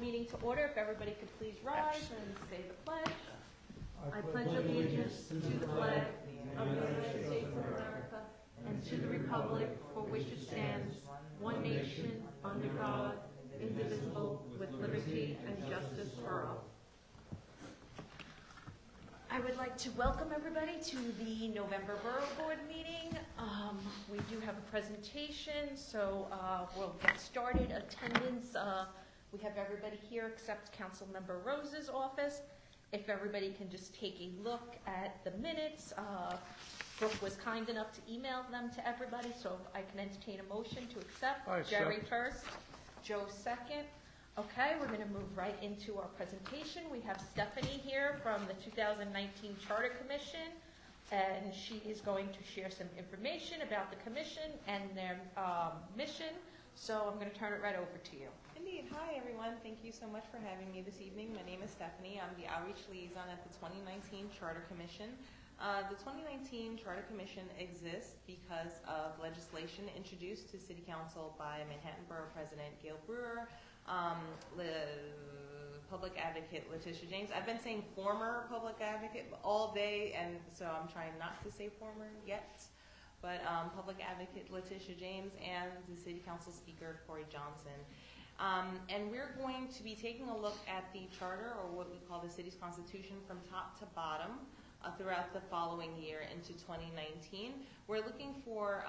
Meeting to order. If everybody could please rise and say the pledge. I pledge allegiance to the flag of the United States of America and to the republic for which it stands, one nation, under God, indivisible, with liberty and justice for all. I would like to welcome everybody to the November Borough Board meeting. We do have a presentation, so we'll get started. Attendance. We have everybody here except Councilmember Rose's office. If everybody can just take a look at the minutes. Brooke was kind enough to email them to everybody, so I can entertain a motion to accept. Jerry first, Joe second. Okay, we're going to move right into our presentation. We have Stephanie here from the 2019 Charter Commission, and she is going to share some information about the commission and their mission. So I'm going to turn it right over to you. Indeed. Hi, everyone. Thank you so much for having me this evening. My name is Stephanie. I'm the Outreach Liaison at the 2019 Charter Commission. The 2019 Charter Commission exists because of legislation introduced to City Council by Manhattan Borough President Gail Brewer, Public Advocate Letitia James. I've been saying former Public Advocate all day, and so I'm trying not to say former yet. But Public Advocate Letitia James and the City Council Speaker Corey Johnson. And we're going to be taking a look at the charter, or what we call the city's constitution, from top to bottom throughout the following year into 2019. We're looking for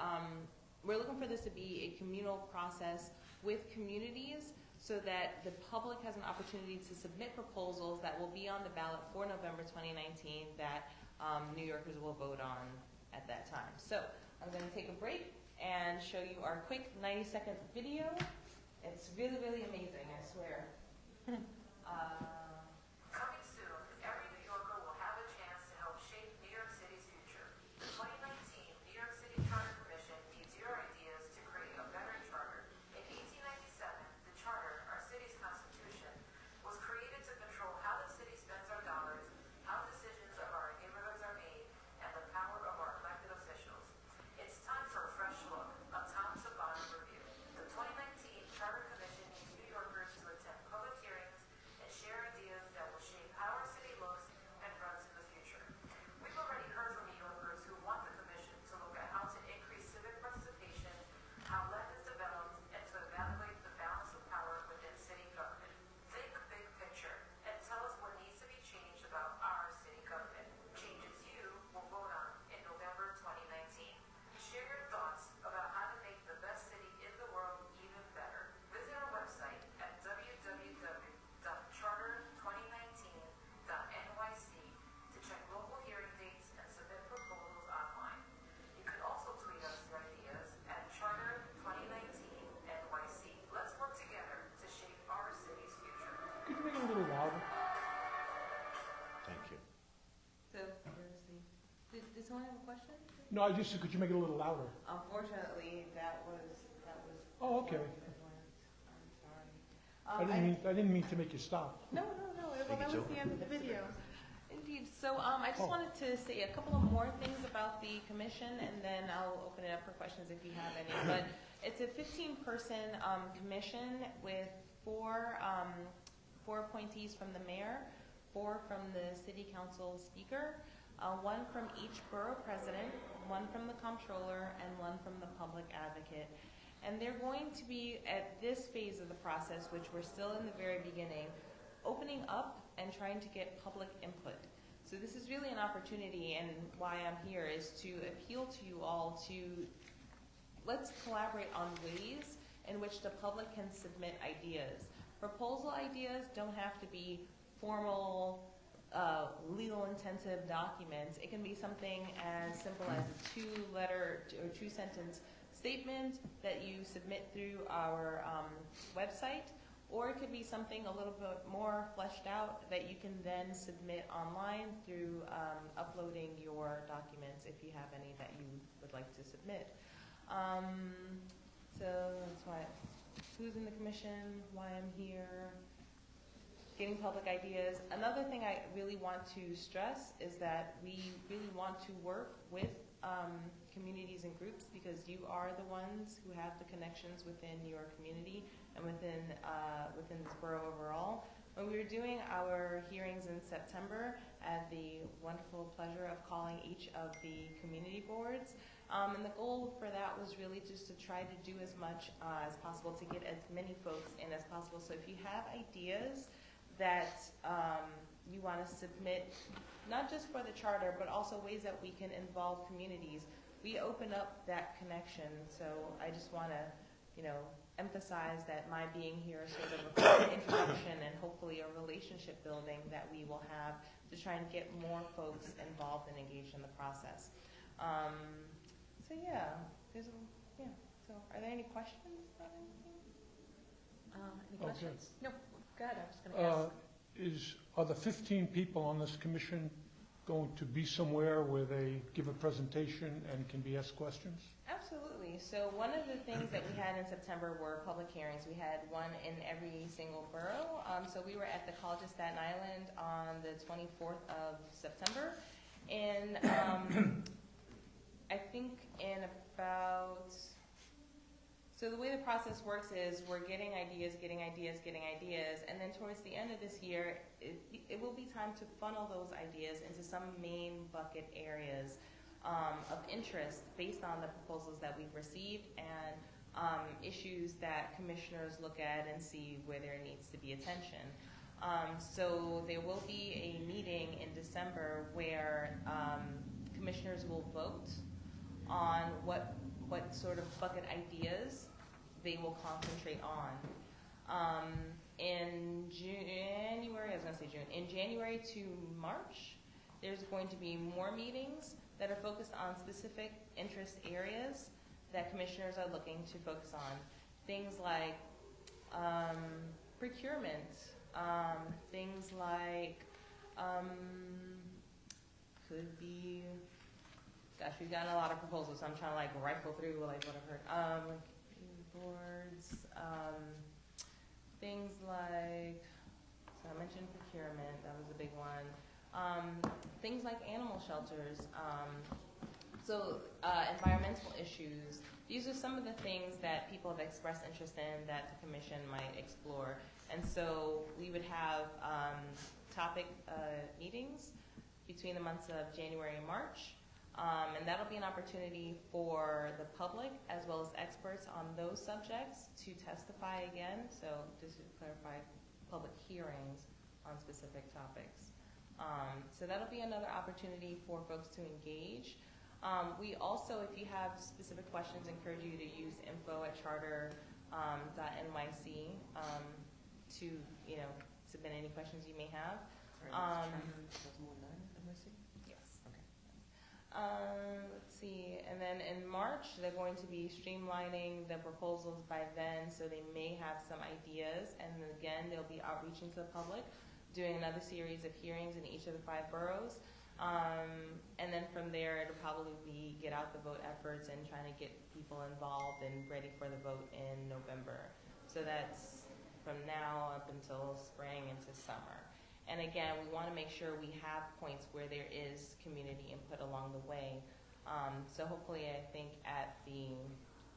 this to be a communal process with communities, so that the public has an opportunity to submit proposals that will be on the ballot for November 2019 that New Yorkers will vote on at that time. So I'm going to take a break and show you our quick 90-second video. It's really, really amazing, I swear. Coming soon, every New Yorker will have a chance to help shape New York City's future. The 2019 New York City Charter Commission needs your ideas to create a better charter. In 1897, the charter, our city's constitution, was created to control how the city spends our dollars, how decisions of our neighborhoods are made, and the power of our elected officials. It's time for a fresh look, a top to bottom review. The 2019 Charter Commission needs New Yorkers to attend public hearings and share ideas that will shape how our city looks and runs in the future. We've already heard from New Yorkers who want the commission to look at how to increase civic participation, how land is developed, and to evaluate the balance of power within city government. Think big picture and tell us what needs to be changed about our city government. Changes you will vote on in November 2019. Share your thoughts about how to make the best city in the world even better. Visit our website at www.charter2019.nyc to check local hearing dates and submit proposals online. You can also tweet us your ideas at Charter2019NYC. Let's work together to shape our city's future. Could you make it a little louder? Thank you. So, let's see. Did someone have a question? No, I just said, could you make it a little louder? Unfortunately, that was. Oh, okay. I'm sorry. I didn't mean to make you stop. No. Well, that was the end of the video. Indeed. So I just wanted to say a couple of more things about the commission, and then I'll open it up for questions if you have any. But it's a 15-person commission with four appointees from the mayor, 4 from the city council speaker, 1 from each borough president, 1 from the comptroller, and 1 from the public advocate. And they're going to be, at this phase of the process, which we're still in the very beginning, opening up and trying to get public input. So this is really an opportunity, and why I'm here is to appeal to you all to, let's collaborate on ways in which the public can submit ideas. Proposal ideas don't have to be formal, legal intensive documents. It can be something as simple as a 2-letter or 2-sentence statement that you submit through our website, or it could be something a little bit more fleshed out that you can then submit online through uploading your documents if you have any that you would like to submit. So that's why, who's in the commission, why I'm here, getting public ideas. Another thing I really want to stress is that we really want to work with communities and groups because you are the ones who have the connections within your community and within this borough overall. When we were doing our hearings in September, I had the wonderful pleasure of calling each of the community boards. And the goal for that was really just to try to do as much as possible to get as many folks in as possible. So if you have ideas that you want to submit, not just for the charter, but also ways that we can involve communities, we open up that connection. So I just want to, emphasize that my being here is sort of an introduction and hopefully a relationship building that we will have to try and get more folks involved and engaged in the process. So yeah, So are there any questions about anything? Any Okay. questions? No, go ahead, I was going to ask. Are the 15 people on this commission going to be somewhere where they give a presentation and can be asked questions? Absolutely. So one of the things that we had in September were public hearings. We had one in every single borough. So we were at the College of Staten Island on the 24th of September. And I think so the way the process works is we're getting ideas, and then towards the end of this year, it will be time to funnel those ideas into some main bucket areas of interest based on the proposals that we've received and issues that commissioners look at and see where there needs to be attention. So there will be a meeting in December where commissioners will vote on what sort of bucket ideas they will concentrate on. In January to March, there's going to be more meetings that are focused on specific interest areas that commissioners are looking to focus on. Things like procurement, things like could be, gosh, we've gotten a lot of proposals, so I'm trying to like rifle through like what I've heard. Boards, things like, so I mentioned procurement, that was a big one. Things like animal shelters, environmental issues. These are some of the things that people have expressed interest in that the commission might explore. And so we would have topic meetings between the months of January and March. And that'll be an opportunity for the public as well as experts on those subjects to testify again. So just to clarify, public hearings on specific topics. So that'll be another opportunity for folks to engage. We also, if you have specific questions, encourage you to use info@charter.nyc to submit any questions you may have. Yes. Okay. Let's see, and then in March, they're going to be streamlining the proposals by then, so they may have some ideas, and then again, they'll be outreaching to the public, doing another series of hearings in each of the 5 boroughs, and then from there, it'll probably be get out the vote efforts and trying to get people involved and ready for the vote in November. So that's from now up until spring into summer. And again, we want to make sure we have points where there is community input along the way. So hopefully, I think at the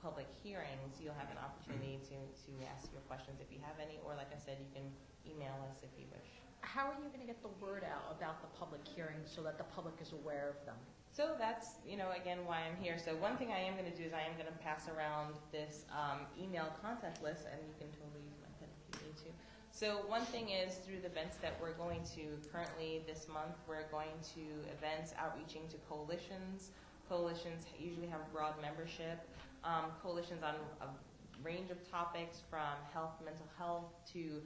public hearings, you'll have an opportunity to ask your questions if you have any, or like I said, you can email us if you wish. How are you going to get the word out about the public hearings so that the public is aware of them? So that's, again, why I'm here. So one thing I am going to do is I am going to pass around this email contact list, and you can totally use my pen if you need to. So one thing is through the events that we're going to currently this month, we're going to events outreaching to coalitions. Coalitions usually have broad membership. Coalitions on a range of topics from health, mental health to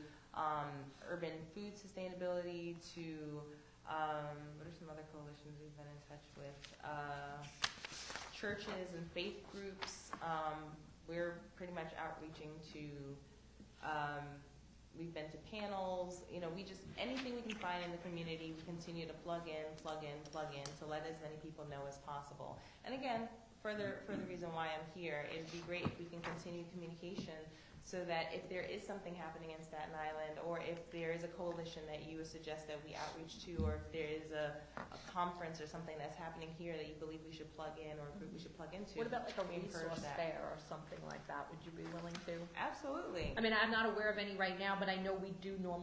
urban food sustainability to what are some other coalitions we've been in touch with? Churches and faith groups. We're pretty much outreaching to we've been to panels, we just, anything we can find in the community, we continue to plug in to let as many people know as possible. And again, further reason why I'm here, it'd be great if we can continue communication so that if there is something happening in Staten Island or if there there is a coalition that you would suggest that we outreach to, or if there is a conference or something that's happening here that you believe we should plug in or a group we should plug into. What about like a we encourage resource that. fair or something like that? Would you be willing to? Absolutely. I mean, I'm not aware of any right now, but I know we do normally